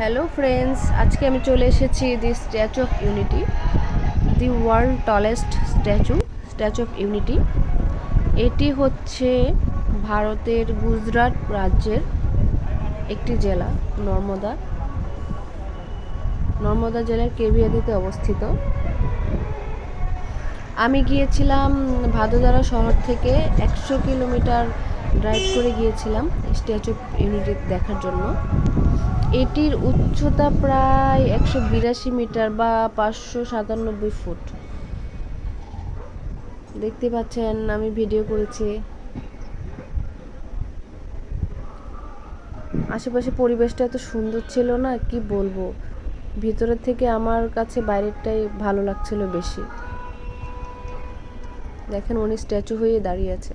Hello friends, আজকে আমি চলে এসেছি the statue of unity, the world tallest statue of unity. এটি হচ্ছে ভারতের গুজরাট রাজ্যের একটি জেলা, নর্মদা জেলার কেভিয়াদিতে অবস্থিত। আমি গিয়েছিলাম ভাদোদারা শহর থেকে 100 কিলোমিটার ড্রাইভ করে গিয়েছিলাম স্ট্যাচু অফ ইউনিটি দেখার জন্য। এটির উচ্চতা প্রায় 182 মিটার বা 597 ফুট। দেখতে পাচ্ছেন আমি ভিডিও করেছি। আশেপাশে পরিবেশটা এত সুন্দর ছিল না, কি বলবো। ভিতরের থেকে আমার কাছে বাইরেরটাই ভালো লাগছিল বেশি। দেখেন উনি স্ট্যাচু হয়ে দাঁড়িয়ে আছে।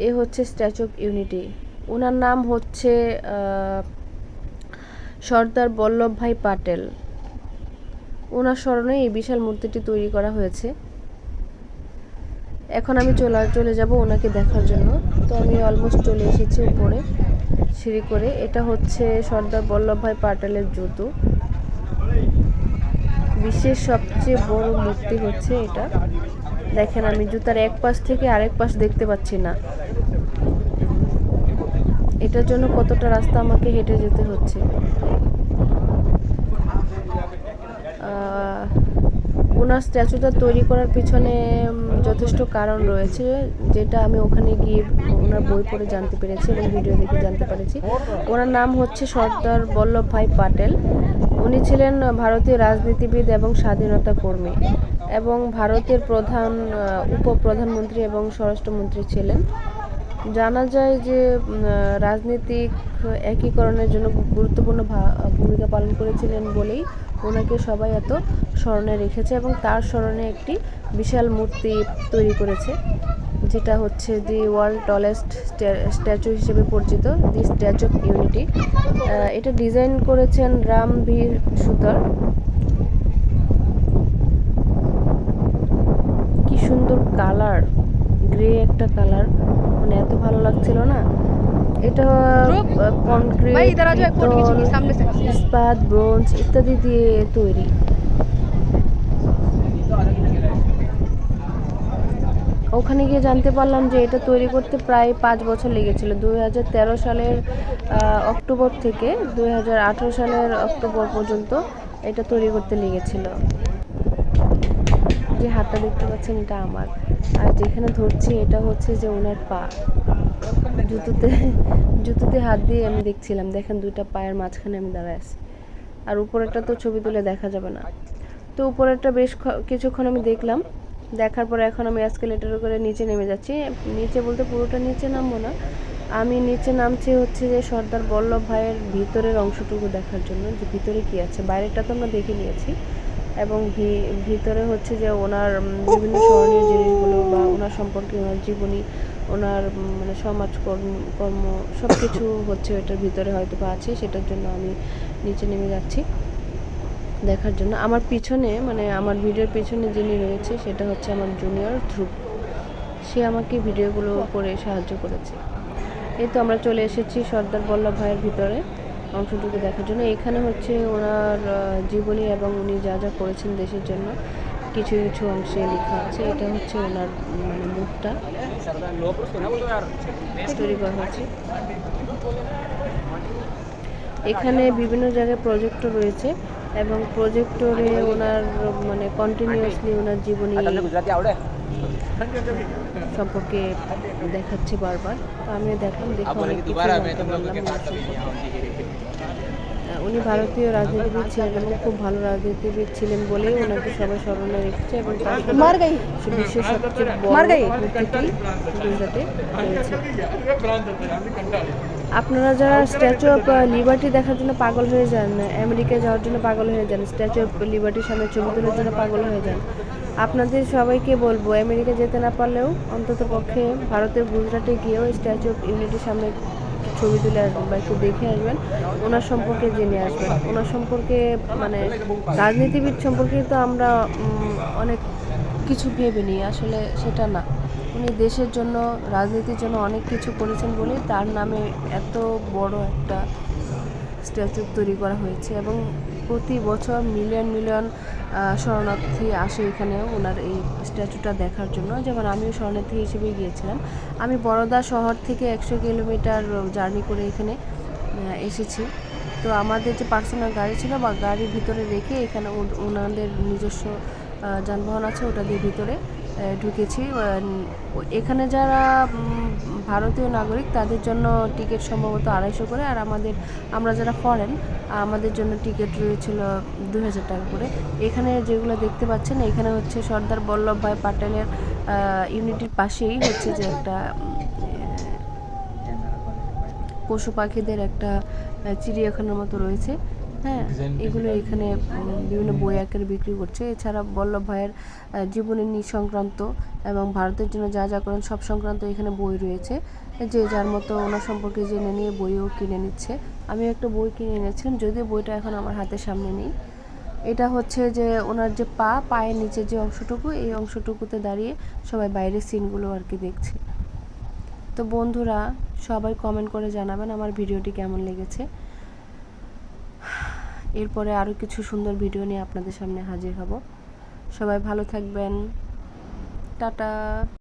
এ হচ্ছে স্ট্যাচু অফ ইউনিটি। ওনার নাম হচ্ছে সর্দার বল্লভভাই পাটেল। ওনার স্মরণে এই বিশাল মূর্তিটি তৈরি করা হয়েছে। এখন আমি চলে যাব ওনাকে দেখার জন্য। তো আমি অলমোস্ট চলে এসেছি উপরে সিঁড়ি করে। এটা হচ্ছে সর্দার বল্লভভাই পাটেলের জুতো। বিশ্বের সবচেয়ে বড় মূর্তি হচ্ছে এটা। দেখেন আমি জুতার এক পাশ থেকে আরেক পাশ দেখতে পাচ্ছি না। এটার জন্য কতটা রাস্তা আমাকে হেঁটে যেতে হচ্ছে। ওনার স্ট্যাচুটা তৈরি করার পিছনে যথেষ্ট কারণ রয়েছে, যেটা আমি ওখানে গিয়ে ওনার বই পড়ে জানতে পেরেছি এবং ভিডিও দেখে জানতে পেরেছি। ওনার নাম হচ্ছে সর্দার বল্লভভাই পাটেল। উনি ছিলেন ভারতীয় রাজনীতিবিদ এবং স্বাধীনতা কর্মী এবং ভারতের উপপ্রধানমন্ত্রী এবং স্বরাষ্ট্রমন্ত্রী ছিলেন। জানা যায় যে রাজনৈতিক একীকরণের জন্য গুরুত্বপূর্ণ ভূমিকা পালন করেছিলেন বলেই ওনাকে সবাই এত স্মরণে রেখেছে এবং তার স্মরণে একটি বিশাল মূর্তি তৈরি করেছে, যেটা হচ্ছে দি ওয়ার্ল্ড টলেস্ট স্ট্যাচু হিসেবে পরিচিত, দি স্ট্যাচু অফ ইউনিটি। এটা ডিজাইন করেছেন রামবীর সুতার। কি সুন্দর কালার, গ্রে একটা কালার, মানে এত ভালো লাগছিল না। এটা কনক্রিট, ইস্পাত, ব্রোঞ্জ ইত্যাদি দিয়ে তৈরি। ওখানে গিয়ে জানতে পারলাম যে এটা তৈরি করতে প্রায় 5 বছর লেগেছিল। 2013 সালের অক্টোবর থেকে 2018 সালের অক্টোবর পর্যন্ত এটা তৈরি করতে লেগেছিল। যে হাতটা দেখতে পাচ্ছেন এটা আমার, আর যেখানে ধরছি এটা হচ্ছে যে ওনার পা। জুতোতে হাত দিয়ে আমি দেখছিলাম। দেখেন দুইটা পায়ের মাঝখানে আমি দাঁড়ায় আছি। আর উপরেরটা তো ছবি তুলে দেখা যাবে না। তো উপরেরটা বেশ কিছুক্ষণ আমি দেখলাম। দেখার পরে এখন আমি এসকেলেটর করে নিচে নেমে যাচ্ছি। নিচে বলতে পুরোটা নিচে নামবো না, আমি নিচে নামছি হচ্ছে যে সর্দার বল্লভ ভাইয়ের ভিতরের অংশটুকু দেখার জন্য, যে ভিতরে কি আছে। বাইরেটা তো আমরা দেখে নিয়েছি এবং ভিতরে হচ্ছে যে ওনার বিভিন্ন স্মরণীয় জিনিসগুলো বা ওনার সম্পর্কে ওনার জীবনী, ওনার মানে কর্ম সব কিছু হচ্ছে এটার ভিতরে হয়তো বা আছে। সেটার জন্য আমি নিচে নেমে যাচ্ছি দেখার জন্য। আমার পিছনে মানে আমার ভিডিওর পিছনে যিনি রয়েছে সেটা হচ্ছে আমার জুনিয়র ধ্রুব। সে আমাকে ভিডিওগুলো করে সাহায্য করেছে। এই তো আমরা চলে এসেছি সর্দার বল্লভ ভাইয়ের ভিতরে অংশটুকু দেখার জন্য। এখানে হচ্ছে ওনার জীবনী এবং উনি যা যা করেছেন দেশের জন্য কিছু কিছু অংশে লেখা আছে। এটা হচ্ছে ওনার মানে মুখটা তৈরি করা হয়েছে। এখানে বিভিন্ন জায়গায় প্রজেক্টর রয়েছে এবং প্রজেক্টরে ওনার মানে কন্টিনিউয়াসলি ওনার জীবনী সম্পর্কে দেখাচ্ছে বারবার। তো আমিও দেখলাম, দেখে অনেক কিছু জানতে পারলাম। উনি ভারতীয় রাজনীতিবিদ ছিলেন এবং খুব ভালো রাজনীতিবিদ ছিলেন বলেই ওনাকে সবাই স্মরণে রেখেছে এবং তার বিশ্বের সবচেয়ে বড় মূর্তিটি গুজরাটে রয়েছে। আপনারা যারা স্ট্যাচু অফ লিবার্টি দেখার জন্য পাগল হয়ে যান, আমেরিকায় যাওয়ার জন্য পাগল হয়ে যান, স্ট্যাচু অফ লিবার্টির সামনে ছবি তোলার জন্য পাগল হয়ে যান, আপনাদের সবাইকে বলবো আমেরিকা যেতে না পারলেও অন্তত পক্ষে ভারতের গুজরাটে গিয়েও স্ট্যাচু অফ ইউনিটির সামনে ছবি তুলে আসবেন বা একটু দেখে আসবেন, ওনার সম্পর্কে জেনে আসবেন। ওনার সম্পর্কে মানে রাজনীতিবিদ সম্পর্কে তো আমরা অনেক কিছু ভেবে নিই, আসলে সেটা না। উনি দেশের জন্য, রাজনীতির জন্য অনেক কিছু করেছেন বলে তার নামে এত বড় একটা স্ট্যাচু তৈরি করা হয়েছে এবং প্রতি বছর মিলিয়ন মিলিয়ন শরণার্থী আসে এখানে ওনার এই স্ট্যাচুটা দেখার জন্য। যেমন আমিও শরণার্থী হিসেবে গিয়েছিলাম। আমি বরোদা শহর থেকে 100 কিলোমিটার জার্নি করে এখানে এসেছি। তো আমাদের যে পার্সোনাল গাড়ি ছিল বা গাড়ির ভিতরে রেখে এখানে ওনাদের নিজস্ব যানবাহন আছে, ওটা দিয়ে ভিতরে ঢুকেছি। এখানে যারা ভারতীয় নাগরিক তাদের জন্য টিকিট সম্ভবত 250 করে, আর আমরা যারা ফরেন আমাদের জন্য টিকিট রয়েছিল 2000 টাকা করে। এখানে যেগুলো দেখতে পাচ্ছেন এখানে হচ্ছে সর্দার বল্লভভাই প্যাটেলের ইউনিটির পাশেই হচ্ছে যে একটা পশু পাখিদের একটা চিড়িয়াখানার মতো রয়েছে। হ্যাঁ, এগুলো এখানে বিভিন্ন বই আকারে বিক্রি করছে। এছাড়া বল্লভ ভাইয়ের জীবনী সংক্রান্ত এবং ভারতের জন্য যা যা করেন সব সংক্রান্ত এখানে বই রয়েছে। যে যার মতো ওনার সম্পর্কে জেনে নিয়ে বইও কিনে নিচ্ছে। আমি একটা বই কিনে এনেছিলাম, যদিও বইটা এখন আমার হাতের সামনে নেই। এটা হচ্ছে যে ওনার যে পায়ের নিচে যে অংশটুকু, এই অংশটুকুতে দাঁড়িয়ে সবাই বাইরের সিনগুলো আর কি দেখছে। তো বন্ধুরা, সবাই কমেন্ট করে জানাবেন আমার ভিডিওটি কেমন লেগেছে। এরপরে আরও কিছু সুন্দর ভিডিও নিয়ে আপনাদের সামনে হাজির হব। সবাই ভালো থাকবেন। টাটা।